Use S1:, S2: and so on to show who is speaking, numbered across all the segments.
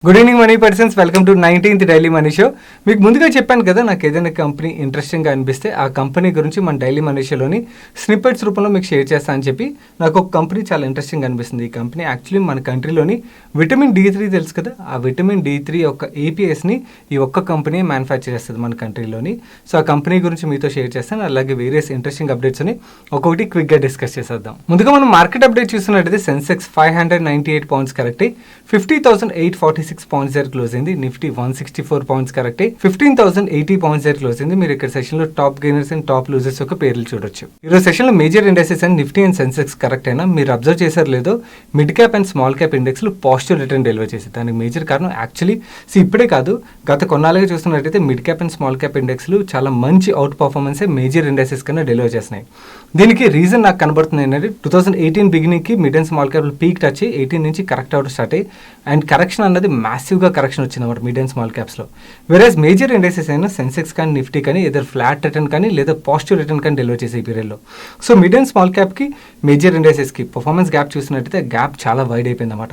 S1: Good evening money persons, welcome to 19th daily money show. మీకు ముందుగా చెప్పాను కదా, నాకు ఏదైనా కంపెనీ ఇంట్రెస్టింగ్గా అనిపిస్తే ఆ కంపెనీ గురించి మన డైలీ మనీ షోలోని స్నిప్పెట్స్ రూపంలో మీకు షేర్ చేస్తా అని చెప్పి నాకు ఒక కంపెనీ చాలా ఇంట్రెస్టింగ్ అనిపిస్తుంది. ఈ కంపెనీ యాక్చువల్లీ మన కంట్రీలోని విటమిన్ D3 తెలుసు కదా, ఆ విటమిన్ D3 యొక్క ఏపీఎస్ని ఈ ఒక్క కంపెనీ మ్యానుఫ్యాక్చర్ చేస్తుంది మన కంట్రీలోని. సో ఆ కంపెనీ గురించి మీతో షేర్ చేస్తాను. అలాగే వేరియస్ ఇంట్రెస్టింగ్ అప్డేట్స్ని ఒక్కొక్కటి క్విక్గా డిస్కస్ చేసేద్దాం. ముందుగా మనం మార్కెట్ అప్డేట్ చూస్తున్నట్టయితే సెన్సెక్స్ 598 పాయింట్స్ కరెక్ట్ 50,846 పాయింట్స్ దగ్గర క్లోజ్ అయింది. నిఫ్టీ 164 పాయింట్స్ కరెక్ట్ 15,080 పాయింట్స్ దగ్గర క్లోజ్ అయింది. మీరు ఇక్కడ సెషన్ లో top gainers and top losers యొక్క పేర్లు చూడొచ్చు. ఈరోజు సెషన్ లో major indexes and Nifty and Sensex correct అయినా మీరు అబ్జర్వ్ చేశారు లేదో, mid cap and small cap index లో పాజిటివ్ రిటర్న్ డెలివర్ చేసి దానికి మేజర్ కారణం యాక్చువల్లీ ఇప్పుడే కాదు, గత కొన్నాళ్ళుగా చూస్తున్నట్టయితే mid cap and small cap index లు చాలా మంచి అవుట్ పర్ఫార్మెన్స్ మేజర్ ఇండెక్సెస్ కన్నా డెలివర్ చేస్తున్నాయి. దీనికి రీజన్ నాకు కనబడుతుంది ఏంటంటే 2018 బిగినింగ్ కి mid and small cap peak touch 18 నుంచి కరెక్ట్ అవుట్ స్టార్ట్ అయ్యి అండ్ కరెక్షన్ అన్నది మ్యాసివ్గా కరెక్షన్ వచ్చింది అన్నమాట మిడ్ అండ్ స్మాల్ క్యాప్స్లో. వేరేస్ మేజర్ ఇండెక్సెస్ అయినా సెన్సెక్స్ కానీ నిఫ్టీ కానీ ఏదో ఫ్లాట్ రిటర్న్ కానీ లేదా పాజిటివ్ రిటర్న్ కానీ డెలివర్ చేసే ఈ పీరియడ్లో. సో మిడ్ అండ్ స్మాల్ క్యాప్కి మేజర్ ఇండెక్సెస్కి పర్ఫార్మెన్స్ గ్యాప్ చూసినట్టయితే గ్యాప్ చాలా వైడ్ అయిపోయింది అన్నమాట.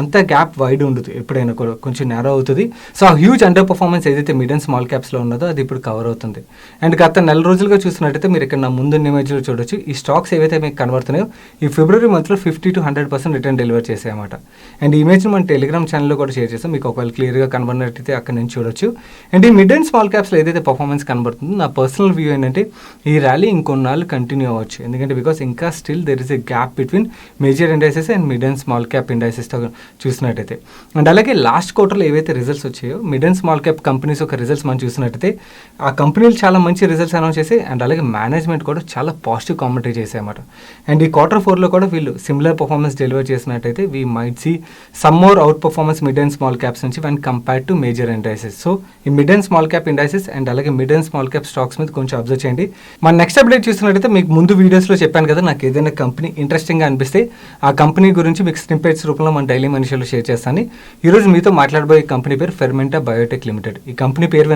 S1: అంత గ్యాప్ వైడ్ ఉండదు, ఎప్పుడైనా కూడా కొంచెం నేరో అవుతుంది. సో ఆ హ్యూజ్ అండర్ పర్ఫార్మెన్స్ ఏదైతే మిడ్ అండ్ స్మాల్ క్యాప్స్లో ఉన్నదో అది ఇప్పుడు కవర్ అవుతుంది. అండ్ గత నెల రోజులుగా చూసినట్టయితే మీరు ఇక్కడ నా ముందున్న ఇమేజ్లో చూడొచ్చు, ఈ స్టాక్స్ ఏవైతే మీకు కనబడుతున్నాయో ఈ ఫిబ్రవరి మంత్లో 50 to 100% రిటర్న్ డెలివర్ చేసాయి అన్నమాట. అండ్ ఈ ఇమేజ్ని మన టెలిగ్రామ్ ఛానల్లో కూడా షేర్ చేస్తాం, మీకు ఒకవేళ క్లియర్గా కనబడినట్టయితే అక్కడ నుంచి చూడొచ్చు. అండ్ ఈ మిడ్ అండ్ స్మాల్ క్యాప్స్లో ఏదైతే పర్ఫార్మెన్స్ కనబడుతుందో నా పర్సనల్ వ్యూ ఏంటంటే ఈ ర్యాలీ ఇంకొన్నాళ్ళు కంటిన్యూ అవ్వచ్చు. ఎందుకంటే బికాస్ ఇంకా still there is a gap between major indices and mid and small cap ఇండైసెస్తో చూసినట్టయితే. అండ్ అలాగే లాస్ట్ క్వార్టర్లో ఏవైతే రిజల్ట్స్ వచ్చాయో mid and small cap companies యొక్క రిజల్ట్స్ మనం చూసినట్టయితే ఆ కంపెనీలు చాలా మంచి రిజల్ట్స్ అనౌన్స్ చేసాయి. అండ్ అలాగే మేనేజ్మెంట్ కూడా చాలా పాజిటివ్ కామెంటరీ చేశాయి అన్నమాట. అండ్ ఈ Q4 కూడా వీళ్ళు సిమిలర్ పర్ఫార్మెన్స్ డెలివర్ చేసినట్టయితే we might see some more out performance mid and small caps నుంచి when compared to major indices. So ఈ mid and small cap indices and అలాగే mid and small cap stocks మీద కొంచెం observe చేయండి. మన next update చూసినట్టయితే మీకు ముందు వీడియోస్లో చెప్పాను కదా, నాకు ఏదైనా కంపెనీ ఇంట్రెస్టింగ్గా అనిపిస్తే ఆ కంపెనీ గురించి మీకు స్నిప్పెట్స్ రూపంలో మన డైలీ మనిషిలో షేర్ చేస్తాను. ఈరోజు మీతో మాట్లాడబోయే కంపెనీ పేరు ఫెర్మెంటా బయోటెక్ లిమిటెడ్. ఈ కంపెనీ పేరు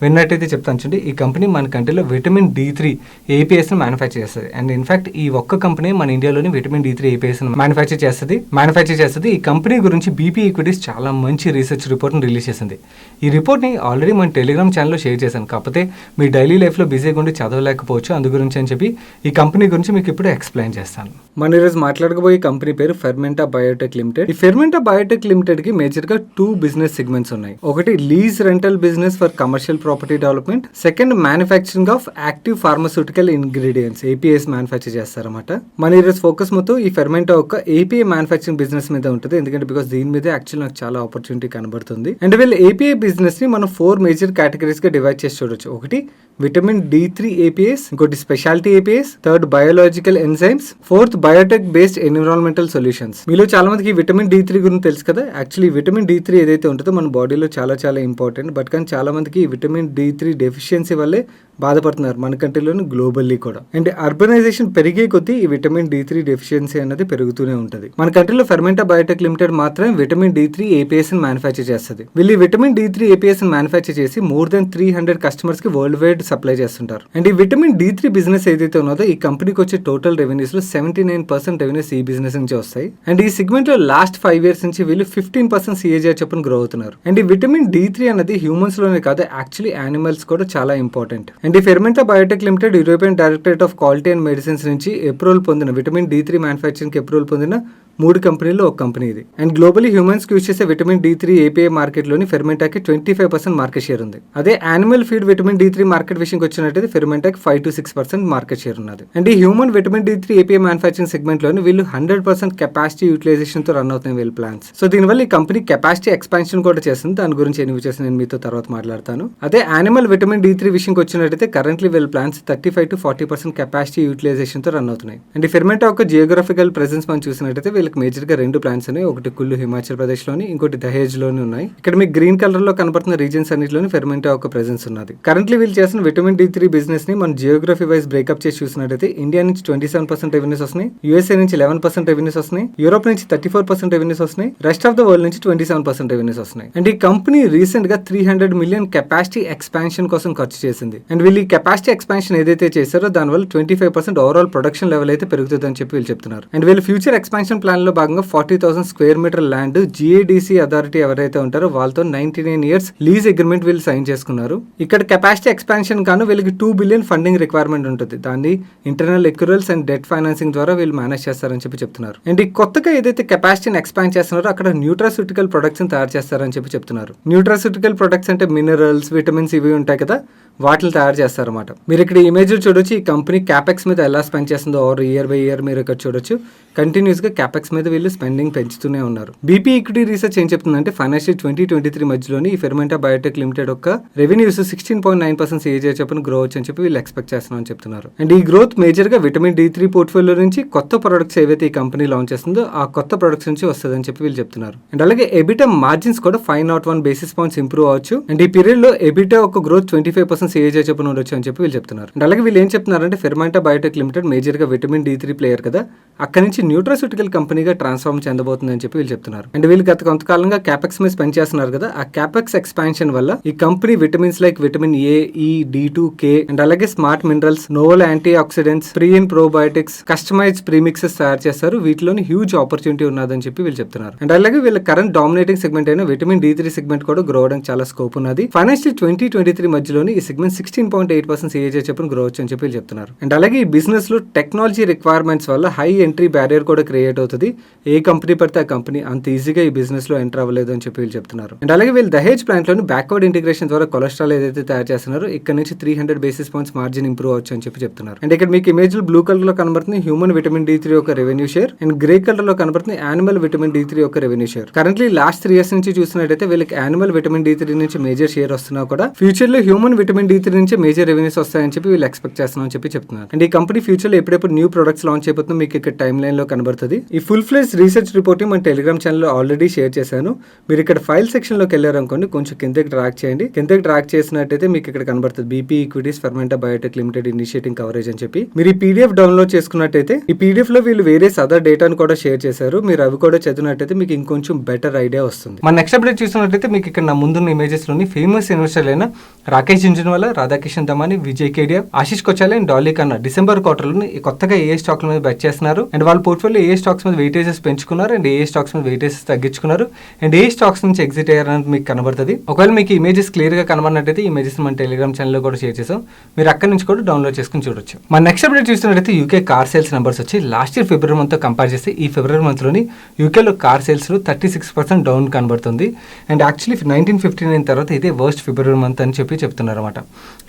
S1: విన్నట్టయితే చెప్తాను చూడండి. ఈ కంపెనీ మన కంట్రీలో విటమిన్ D3 ఏపీఎస్ని మ్యానుఫ్యాక్చర్ చేస్తుంది. అండ్ ఇన్ఫాక్ట్ ఈ ఒక్క కంపెనీ మన ఇండియాలోని విటమిన్ D3 ఏపీఎస్ మ్యానుఫ్యాక్చర్ చేస్తుంది. ఈ కంపెనీ గురించి బీపీ ఈక్విటీస్ చాలా మంచి రీసెర్చ్ రిపోర్ట్ని రిలీజ్ చేసింది. ఈ రిపోర్ట్ని ఆల్రెడీ మన టెలిగ్రామ్ ఛానల్లో షేర్ చేశాను, కాకపోతే మీ డైలీ లైఫ్లో బిజీగా ఉండి చదవలేకపోవచ్చు, అందు గురించి అని చెప్పి ఈ కంపెనీ గురించి మీకు ఇప్పుడు ఎక్స్ప్లెయిన్ చేస్తాను. మన ఈరోజు మాట్లాడకపోయే కంపెనీ పేరు ఫెర్మెంటా బయోటెక్ లిమిటెడ్. ఈ ఫెర్మెంటా బయోటెక్ లిమిటెడ్ కి మేజర్ గా 2 బిజినెస్ సెగ్మెంట్స్ ఉన్నాయి. ఒకటి lease rental business for commercial property development, second manufacturing of active pharmaceutical ingredients APS manufacture చేస్తారన్నమాట. మన ఈరోజు ఫోకస్ మొత్తం ఈ ఫెర్మెంటా ఒక ఏపీఐ మ్యానుఫ్యాక్చరింగ్ బిజినెస్ మీద ఉంటుంది, ఎందుకంటే బికాస్ దీని మీద యాక్చువల్ నాకు చాలా ఆపర్చునిటీ కనబడుతుంది. అండ్ వీళ్ళ ఏపీఐ బిజినెస్ ని మనం 4 మేజర్ కేటగిరీస్ గా డివైడ్ చేసి చూడొచ్చు. ఒకటి విటమిన్ D3 ఏపీఎస్, ఇంకోటి speciality APS, third biological enzymes, fourth Biotech based environmental solutions. మీలో చాలా మందికి విటమిన్ D3 గురించి తెలుసు కదా. యాక్చువల్లీ విటమిన్ D3 ఏదైతే ఉంటుందో మన బాడీలో చాలా చాలా ఇంపార్టెంట్. బట్ కానీ చాలా మందికి విటమిన్ D3 డెఫిషియన్సీ వల్లే బాధపడుతున్నారు మన కంట్రీలోని, గ్లోబల్లీ కూడా. అండ్ అర్బనైజేషన్ పెరిగే కొద్దీ ఈ విటమిన్ D3 డెఫిషియన్సీ అనేది పెరుగుతూనే ఉంటుంది. మన కంట్రీలో ఫెర్మెంటా బయోటెక్ లిమిటెడ్ మాత్రమే విటమిన్ D3 ఏపీఎస్ మ్యానుఫ్యాక్చర్ చేస్తుంది. వీళ్ళు విటమిన్ D3 ఏపీఎస్ మ్యానుఫ్యాక్చర్ చేసి మోర్ దెన్ 300 కస్టమర్స్ కి వరల్డ్ వైడ్ సప్లై చేస్తుంటారు. అండ్ ఈ విటమిన్ D3 బిజినెస్ ఏదైతే ఉన్నదో ఈ కంపెనీకి వచ్చే టోటల్ రెవెన్యూస్ లో 79% రెవెన్యూస్ ఈ బిజినెస్ నుంచి వస్తాయి. అండ్ ఈ సెగ్మెంట్ లో లాస్ట్ 5 years నుంచి వీళ్ళు 15% CAGR చొప్పున గ్రో అవుతున్నారు. అండ్ ఈ విటమిన్ D3 అనేది హ్యూమన్స్ లోనే కాదు, యాక్చువల్లీ యానిమల్స్ కూడా చాలా ఇంపార్టెంట్. అండ్ ఈ Fermenta biotech limited European directorate of quality and medicines నుంచి అప్రూవల్ పొందిన విటమిన్ D3 మ్యానుఫ్యాక్చరింగ్ అప్రూవల్ పొందిన 3 కంపెనీల్లో ఒక కంపెనీ ఇది. అండ్ గ్లోబలీ హ్యూమన్స్ కి యూజ్ చేసే విటమిన్ D3 ఏపీఐ మార్కెట్ లోని ఫెర్మెంటాకి 25% మార్కెట్ షేర్ ఉంది. అదే animal feed vitamin D3 market విషయంకి వచ్చినట్టయితే ఫెర్మెంటాకి 5 to 6% మార్కెట్ షేర్ ఉన్నది. అండ్ ఈ human vitamin D3 API manufacturing segment లోని వీళ్ళు 100% కెపాసిటీ యూటిలైజేషన్ తో రన్ అవుతున్నాయి వీళ్ళ ప్లాన్స్. సో దీనివల్ల ఈ కంపెనీ కెపాసిటీ ఎక్స్పాన్షన్ కూడా చేస్తుంది. దాని గురించి ఎన్ని విషయాలు నేను మీతో తర్వాత మాట్లాడతాను. అదే యానిమల్ విటమిన్ D3 విషయంకి వచ్చినట్టయితే కరెంట్లీ వీళ్ళ ప్లాన్స్ 35 to 40% కెపాసిటీ యూటిలైజేషన్ తో రన్ అవుతున్నాయి. అండ్ ఈ ఫెర్మెంటా ఒక జియోగ్రఫికల్ ప్రెసెన్స్ మనం చూసినట్టయితే వీళ్ళకి మేజర్ గా 2 ప్లాంట్స్ ఉన్నాయి. ఒకటి కుల్లు హిమాచల్ ప్రదేశ్ లోని, ఇంకోటి దహేజ్ లోని ఉన్నాయి. ఇక్కడ మీకు గ్రీన్ కలర్ లో కనబడుతున్న రీజన్స్ అన్నిటిలోని ఫెర్మెంటా ఒక ప్రెసెన్స్ ఉన్నది. కరెంట్లీ వీళ్ళు చేసిన విటమిన్ D3 బిజినెస్ ని మన జియోగ్రఫీ వైజ్ బ్రేకప్ చేసి చూసినట్టయితే ఇండియా నుంచి 27% రెవెన్యూస్ వస్తున్నాయి, USA నుంచి 11% రెవెన్యూస్ వస్తున్నాయి, యూరోప్ నుంచి 34% రెవెన్యూస్ వస్తున్నాయి, రెస్ట్ ఆఫ్ ద వరల్డ్ నుంచి 27% రెవెన్యూస్ వస్తున్నాయి. అండ్ ఈ కంపెనీ రీసెంట్ గా 300 million కెపాసిటీ ఎక్స్పాన్షన్ కోసం ఖర్చు చేసింది. అండ్ వీళ్ళు ఈ కెపాసిటీ ఎక్స్పాన్షన్ ఏదైతే చేశారో దానివల్ల 25% ఓవరాల్ ప్రొడక్షన్ లెవెల్ అయితే పెరుగుతుందని చెప్పి వీళ్ళు చెప్తున్నారు. అండ్ వీళ్ళు ఫ్యూచర్ ఎక్స్పాన్షన్ ప్లాన్ లో భాగంగా 40,000 square meter land GADC NTPC authority ఎవరైతే ఉంటారో వాళ్ళతో 99 years లీజ్ అగ్రిమెంట్ వీళ్ళు సైన్ చేసుకున్నారు. ఇక్కడ కెపాసిటీ ఎక్స్పాన్షన్ గాను వీళ్ళకి 2 billion ఫండింగ్ రిక్వైర్మెంట్ ఉంటుంది. దాన్ని ఇంటర్నల్ ఎక్యూరల్స్ అండ్ డెట్ ఫైనాన్సింగ్ ద్వారా వీళ్ళు మేనేజ్ చేస్తారని చెప్పి చెప్తున్నారు. అండ్ ఈ కొత్తగా ఏదైతే కెపాసిటీని ఎక్స్పాండ్ చేస్తున్నారో అక్కడ న్యూట్రాస్యూటికల్ ప్రొడక్ట్స్ తయారు చేస్తారని చెప్పి చెప్తున్నారు. న్యూట్రాస్యూటికల్ ప్రొడక్ట్స్ అంటే మినరల్స్, విటమిన్స్ ఇవి ఉంటాయి కదా, వాటిని తయారు చేస్తారన్నమాట. మీరు ఇక్కడ ఇమేజ్ చూడొచ్చు, ఈ కంపెనీ క్యాపెక్స్ మీద ఎలా స్పెండ్ చేస్తుందో ఇయర్ బై ఇయర్ మీరు ఇక్కడ చూడొచ్చు. కంటిన్యూస్ గా క్యాపెక్స్ మీద వీళ్ళు స్పెండింగ్ పెంచుతూనే ఉన్నారు. బీపీ ఈక్విటీ రీసెర్చ్ ఏం చెప్తుందంటే ఫైనాన్షియల్ 2023 మధ్యలోని ఈ ఫెర్మెంటా బయోటెక్ లిమిటెడ్ యొక్క రెవెన్యూస్ 16.9% CAGR చెప్పిన గ్రో అని చెప్పి వీళ్ళు ఎక్స్పెక్ట్ చేస్తున్నారని చెప్తున్నారు. అండ్ ఈ గ్రోత్ మేజర్ గా విటమిన్ D3 పోర్ట్ఫోలియో నుంచి కొత్త ప్రొడక్ట్స్ ఏవైతే ఈ కంపెనీ లాంచ్ చేస్తుందో ఆ కొత్త ప్రొడక్ట్స్ నుంచి వస్తుందని చెప్పి వీళ్ళు చెప్తున్నారు. అండ్ అలాగే ఎబిటా మార్జిన్స్ కూడా 501 basis points ఇంప్రూవ్ అవచ్చు. అండ్ ఈ పీరియడ్ లో ఎబిటా ఒక గ్రోత్ 25% CAGR చెప్పిన ఉండొచ్చు అని చెప్పి వీళ్ళు చెప్తున్నారు. అండ్ అలాగే వీళ్ళు ఏం చెప్తున్నారంటే ఫెర్మెంటా బయోటెక్ లిమిటెడ్ మేజర్ గా విటమిన్ D3 ప్లేయర్ కదా, అక్కడి నుంచి న్యూట్రాస్యూటికల్ కంపెనీగా ట్రాన్స్ఫార్మ్ చెందబోతుంది అని చెప్పి వీళ్ళు చెప్తున్నారు. అండ్ వీళ్ళు గత కొంతకాలంగా క్యాపెక్స్ మీద స్పెండ్ చేస్తున్నారు కదా, ఆ క్యాపెక్స్ ఎక్స్పాన్షన్ వల్ల ఈ company vitamins like vitamin A, E, D2, K and అలాగే smart minerals, novel anti oxidants, pre and probiotics, customized premixes తయారు చేస్తారు. వీటిలోని హ్యూజ్ ఆపర్చునిటీ ఉన్నదని చెప్పి వీళ్ళు చెప్తున్నారు. అండ్ అలాగే వీళ్ళ కరెంట్ డామినేటింగ్ సెగ్మెంట్ అయిన విటమిన్ D3 సెగ్మెంట్ కూడా గ్రో అవడానికి చాలా స్కోప్ ఉన్నది. ఫైనాన్షియల్ 2023 మధ్యలోని ఈ సెగ్మెంట్ 16.8% CAGR చెప్పిన గ్రో అని చెప్పి వీళ్ళు చెప్తున్నారు. అండ్ అలాగే ఈ బిజినెస్ లో టెక్నాలజీ రిక్వైర్మెంట్స్ వల్ల హై ఎంట్రీ బ్యారియర్ కూడా క్రియేట్ అవుతుంది. ఏ కంపెనీ పడితే ఆ కంపెనీ అంత ఈజీగా ఈ బిజినెస్ లో ఎంటర్ అవ్వలేదు అని చెప్పి వీళ్ళు చెప్తున్నారు. అండ్ అలాగే వీళ్ళు దహేజ్ ప్లాంట్ లోని బ్యాక్వర్డ్ ఇంటిగ్రేషన్ ద్వారా కొలెస్ట్రాల్ ఏదైతే తయారు చేస్తున్నారో ఇక్కడ నుంచి 300 basis points మార్జిన్ ఇంప్రూవ్ అవచ్చు అని చెప్పి చెప్తున్నారు. అండ్ ఇక్కడ మీకు ఇమేజ్ బ్లూ కలర్ లో కనబడుతుంది హ్యూమన్ విటమిన్ D3 యొక్క revenue share, and grey colour లో కనబడుతుంది యానిమల్ విటమిన్ D3 యొక్క revenue share. Currently last 3 years నుంచి చూసినట్టయితే వీళ్ళకి యానిమల్ విటమిన్ D3 నుంచి మేజర్ షేర్ వస్తున్నా కూడా ఫ్యూచర్ లో హ్యూమన్ విటమిన్ D3 నుంచి మేజర్ రెవెన్యూస్ వస్తాయని చెప్పి వీళ్ళు ఎక్స్పెక్ట్ చేస్తున్నారని చెప్పి చెప్తున్నారు. అండ్ ఈ కంపెనీ ఫ్యూచర్ లో ఎప్పుడెప్పుడు న్యూ ప్రొడక్ట్స్ లాంచ్ అయిపోతుందో మీకు ఇక్కడ టైమ్ లైన్ లో కనబడుతుంది. ఈ ఫుల్ ఫ్లెజ్ రీసెర్చ్ రిపోర్టింగ్ మన టెలిగ్రామ్ ఛానల్ ఆల్రెడీ షేర్ చేశాను. మీరు ఇక్కడ ఫైల్ సెక్షన్ లోకి వెళ్ళారనుకోండి, కొంచెం కిందకి ట్రాక్ చేయండి. కిందకి ట్రాక్ చేసినట్టయితే మీకు ఇక్కడ కనబడుతుంది BP equities Fermenta biotech limited initiating coverage అని చెప్పి. మీరు ఈ PDF డౌన్లోడ్ చేసుకున్నట్టయితే ఈ PDF లో వీళ్ళు వేరియస్ అదర్ డేటాను కూడా షేర్ చేశారు. మీరు అవి కూడా చదివినట్టయితే మీకు ఇంకొంచెం బెటర్ ఐడియా వస్తుంది. మన నెక్స్ట్ అప్డేట్ చూసినట్టయితే మీకు ఇక్కడ నా ముందున్న ఇమేజెస్ లోని ఫేమస్ ఇన్వెస్టర్లు అయిన రాకేష్ జుంజున్వాలా, రాధాకిషన్ దమాని, విజయ్ కేడియా, ఆశిష్ కొచాలే అండ్ డాలీ ఖన్నా డిసెంబర్ క్వార్టర్లోని కొత్తగా ఏ స్టాక్ల మీద బెట్ చేస్తున్నారు అండ్ వాళ్ళ పోర్ట్ఫోలియో ఏ స్టాక్స్ మీద వెయిటేజెస్ పెంచుకున్నారు అండ్ ఏ స్టాక్స్ మీద వెయిటేజెస్ తగ్గించుకున్నారు అండ్ ఏ స్టాక్స్ నుంచి ఎగ్జిట్ అయ్యారని మీకు కనబడుతుంది. ఒకవేళ మీకు ఇమేజెస్ క్లియర్ గా కనబడినట్టయితే ఇమేజెస్ మన టెలిగ్రామ్ ఛానల్ లో కూడా షేర్ చేసాం. మీరు అక్కడ నుంచి కూడా డౌన్లోడ్ చేసుకుని చూడొచ్చు. మన నెక్స్ట్ అప్డేట్ చూస్తున్నట్టయితే యూకే కార్ సేల్స్ నెంబర్స్ వచ్చి లాస్ట్ ఇయర్ ఫిబ్రవరి మంత్ తో కంపేర్ చేస్తే ఈ ఫిబ్రవరి మంత్ లోని యూకేలో కార్ సేల్స్ లో 36% డౌన్ కనబడుతుంది. అండ్ యాక్చువల్లీ 1959 తర్వాత ఇదే వర్స్ట్ ఫిబ్రవరి మంత్ అని చెప్పి చెప్తున్నారు అనమాట.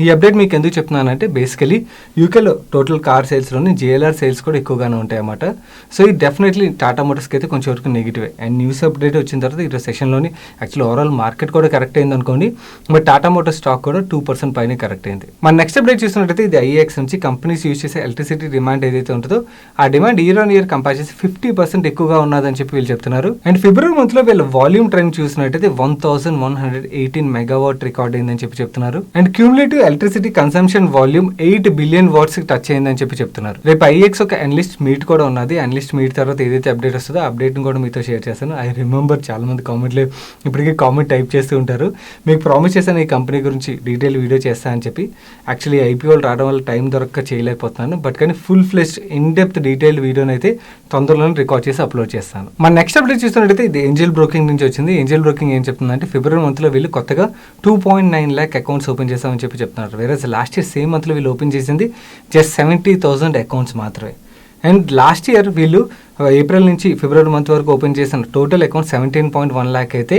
S1: ఈ అప్డేట్ మీకు ఎందుకు చెప్తున్నానంటే బేసికలీ యూకేలో టోటల్ కార్ సేల్స్ లోని JLR సేల్స్ కూడా ఎక్కువగానే ఉంటాయి అన్నమాట. సో ఇది డెఫినెట్లీ టాటా మోటార్స్కి అయితే కొంచెం వరకు నెగిటివ్. అండ్ న్యూస్ అప్డేట్ వచ్చిన తర్వాత ఈ సెషన్లోని యాక్చువల్లీ ఓవరాల్ మార్కెట్ కూడా కరెక్ట్ అయింది అనుకోండి, బట్ టాటా మోటార్ స్టాక్ కూడా 2% పైన కరెక్ట్ అయింది. మన నెక్స్ట్ అప్డేట్ చూసినట్టయితే ఇది IEX నుంచి కంపెనీస్ యూజ్ చేసే ఎలక్ట్రిసిటీ డిమాండ్ ఏదైతే ఉంటుందో ఆ demand year on year compare చేసి 50% ఎక్కువగా ఉన్నదని చెప్పి వీళ్ళు చెప్తున్నారు. అండ్ ఫిబ్రవరి మంత్ లో వీళ్ళ వాల్యూమ్ ట్రెండ్ చూసినట్టయితే 1118 మెగావాట్ రికార్డ్ అయిందని చెప్పి చెప్తున్నారు. And cumulative electricity consumption volume 8 billion watts touch అయిందని చెప్పి చెప్తున్నారు. రేపు IEX ఒక అనలిస్ట్ మీట్ కూడా ఉన్నది. అనలిస్ట్ మీట్ తర్వాత ఏదైతే అప్డేట్ వస్తుందో ఆ అప్డేట్ కూడా మీతో షేర్ చేస్తాను. ఐ రిమెంబర్ చాలా మంది కామెంట్లు ఇప్పటికీ కామెంట్ టైప్ చేస్తూ ఉంటారు. మీకు ప్రామిస్ చేశాను ఈ కంపెనీ గురించి డీటెయిల్ వీడియో చేస్తానని చెప్పి. యాక్చువల్లీ IPOలు రావడం వల్ల టైం దొరక్క చేయలేకపోతున్నాను, బట్ కానీ full fleshed in depth detail వీడియోని అయితే తొందరలోనే రికార్డ్ చేసి అప్లోడ్ చేస్తాను. మన నెక్స్ట్ అప్డేట్ చూస్తున్నట్టయితే ఇది ఏంజల్ బ్రోకింగ్ నుంచి వచ్చింది. ఏంజల్ బ్రోకింగ్ ఏం చెప్తుందంటే ఫిబ్రవరి మంత్ లో వీళ్ళు కొత్తగా 2.9 lakh అకౌంట్స్ ఓపెన్ చేస్తామని చెప్పి చెప్తున్నారు. వేరే లాస్ట్ ఇయర్ సేమ్ మంత్ లో వీళ్ళు ఓపెన్ చేసింది జస్ట్ 70,000 అకౌంట్స్ మాత్రమే. అండ్ లాస్ట్ ఇయర్ వీళ్ళు ఏప్రిల్ నుంచి ఫిబ్రవరి మంత్ వరకు ఓపెన్ చేసిన టోటల్ అకౌంట్ 17.1 lakh అయితే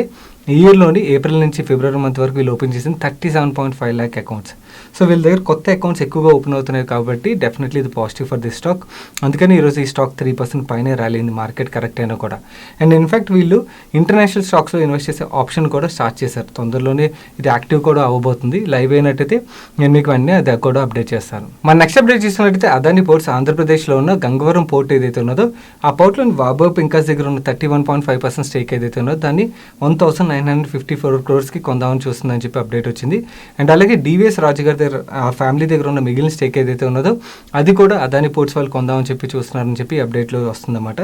S1: ఈ ఇయర్లోని ఏప్రిల్ నుంచి ఫిబ్రవరి మంత్ వరకు వీళ్ళు ఓపెన్ చేసింది 37.5 lakh అకౌంట్స్. సో వీళ్ళ దగ్గర కొత్త అకౌంట్స్ ఎక్కువగా ఓపెన్ అవుతున్నాయి కాబట్టి డెఫినెట్లీ ఇది పాజిటివ్ ఫర్ దిస్ స్టాక్. అందుకని ఈరోజు ఈ స్టాక్ 3% పైనే ర్యాలీంది మార్కెట్ కరెక్ట్ అయినా కూడా. అండ్ ఇన్ఫాక్ట్ వీళ్ళు ఇంటర్నేషనల్ స్టాక్స్లో ఇన్వెస్ట్ చేసే ఆప్షన్ కూడా స్టార్ట్ చేశారు. తొందరలోనే ఇది యాక్టివ్ కూడా అవ్వబోతుంది. లైవ్ అయినట్టయితే నేను మీకు అన్నీ అది కూడా అప్డేట్ చేస్తాను. మన నెక్స్ట్ అప్డేట్ చూసినట్టయితే అదాని పోర్ట్స్ ఆంధ్రప్రదేశ్లో ఉన్న గంగవరం పోర్ట్ ఏదైతే ఉన్నదో ఆ పోర్ట్లోని వాబో పింకాస్ దగ్గర ఉన్న 31.5% స్టేక్ ఏదైతే ఉన్నదో దాన్ని 1,900 954 crores కొందామని చూస్తుందని చెప్పి అప్డేట్ వచ్చింది. అండ్ అలాగే డివిఎస్ రాజు గారి దగ్గర ఆ ఫ్యామిలీ దగ్గర ఉన్న మిగిలిన స్టేక్ ఏదైతే ఉన్నదో అది కూడా అదాని పోర్ట్స్ వాళ్ళు కొందామని చెప్పి చూస్తున్నారని చెప్పి అప్డేట్లో వస్తుందన్నమాట.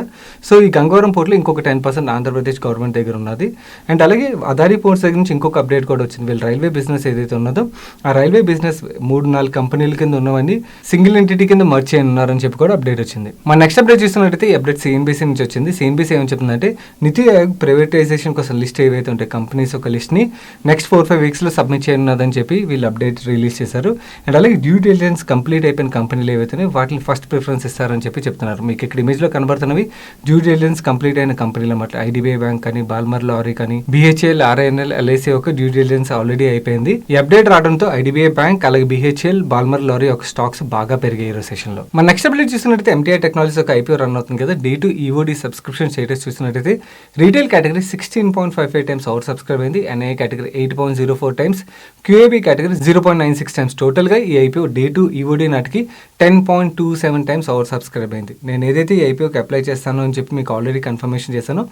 S1: సో ఈ గంగవరం పోర్ట్లో ఇంకొక 10% ఆంధ్రప్రదేశ్ గవర్నమెంట్ దగ్గర ఉన్నది. అండ్ అలాగే అదాని పోర్ట్స్ దగ్గర నుంచి ఇంకొక అప్డేట్ కూడా వచ్చింది. వీళ్ళు రైల్వే బిజినెస్ ఏదైతే ఉన్నదో ఆ రైల్వే బిజినెస్ 3-4 కంపెనీల కింద ఉన్నవన్నీ సింగిల్ ఎంటిటీ కింద మర్జ్ చేయనున్నారని చెప్పి కూడా అప్డేట్ వచ్చింది. మన నెక్స్ట్ అప్డేట్ చూస్తున్నట్టయితే ఈ అప్డేట్ సిఎన్బిసి నుంచి వచ్చింది. సిఎన్బిసి ఏమని చెప్తుందంటే నీతి ఆయోగ్ ప్రైవేటైజేషన్ కోసం లిస్ట్ ఏవైతే ఉంటాయి కంపెనీస్ ఒక లిస్ట్ని నెక్స్ట్ 4-5 వీక్స్లో సబ్మిట్ చేయనున్నదని చెప్పి వీళ్ళు అప్డేట్ రిలీజ్ చేశారు. అండ్ అలాగే డ్యూ డిలిజెన్స్ కంప్లీట్ అయిపోయిన కంపెనీలు ఏవైతే వాటిని ఫస్ట్ ప్రిఫరెన్స్ ఇస్తారని చెప్పి చెప్తున్నారు. మీకు ఇక్కడ ఇమేజ్లో కనబడుతున్నవి డ్యూ డిలిజెన్స్ కంప్లీట్ అయిన కంపెనీలు అన్నమాట. ఐడిబిఐ బ్యాంక్ కానీ, బాల్మర్ లారీ కానీ, బిహెచ్ఎల్, ఆర్ఐఎన్ఎల్, ఎల్ఐసి ఒక డ్యూ డిలిజెన్స్ ఆల్రెడీ అయిపోయింది. ఈ అప్డేట్ రావడంతో ఐడిబిఐ బ్యాంక్ అలాగే బిహెచ్ఎల్, బాల్మర్ లారీ ఒక స్టాక్స్ బాగా పెరిగాయి ఈ సెషన్ లో. మన నెక్స్ట్ అప్డేట్ చూస్తున్నట్టయితే ఎంటీఐ టెక్నాలజీస్ ఒక ఐపీఓ రన్ అవుతుంది కదా. Day two EOD subscription status చూసినట్టయితే retail category 16.55 times over subscribe అయింది. NI category 8.04 times, QIB category 0.96 times. టోటల్గా ఈ ఐపీఓ డే టు ఈఓడి నాటికి 10.27 టైమ్స్ ఓవర్ సబ్స్క్రైబ్ అయింది. నేను ఏదైతే ఈ ఐపీఓకి అప్లై చేస్తానో అని చెప్పి మీకు ఆల్రెడీ కన్ఫర్మేషన్ చేశాను.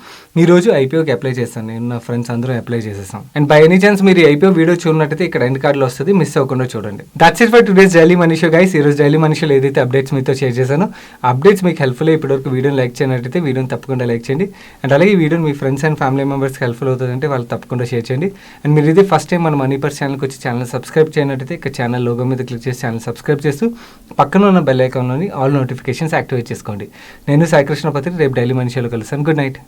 S1: ఈ రోజు ఐపీఓకి అప్లై చేస్తాను. నేను నా ఫ్రెండ్స్ అందరూ అప్లై చేసేసాం. అండ్ బై ఎనీ ఛాన్స్ మీరు ఈ ఐపీఓ వీడియో చూడనట్టయితే ఇక్కడ ఎండ్ కార్డులో వస్తుంది, మిస్ అవ్వకుండా చూడండి. That's it for today's daily money show guys. ఈ రోజు డైలీ మనీ షోలో ఏదైతే అప్డేట్స్ మీతో షేర్ చేశానో అప్డేట్స్ మీకు హెల్ప్ఫుల్ ఇప్పటివరకు వీడియోని లైక్ చేయనట్టయితే వీడియోని తప్పకుండా లైక్ చేయండి. అండ్ అలాగే ఈ వీడియోని మీ ఫ్రెండ్స్ అండ్ ఫ్యామిలీ మెంబర్స్కి హెల్ప్ఫుల్ అవుతుందంటే వాళ్ళు తప్పకుండా షేర్ చేయండి. అండ్ మీరు ఇది ఫస్ట్ టైం మన మనీ పర్స్ ఛానల్కి వచ్చి ఛానల్ సబ్స్క్రైబ్ చేయనట్టయితే ఇక్కడ ఛానల్ లోగో మీద క్లిక్ చేసి ఛానల్ సబ్స్క్రైబ్ చేస్తూ పక్కన ఉన్న బెల్ ఐకాన్లోని ఆల్ నోటిఫికేషన్స్ యాక్టివేట్ చేసుకోండి. నేను సాయి కృష్ణపతి, రేపు డైలీ మనీ షోలో కలుస్తాను. Good night.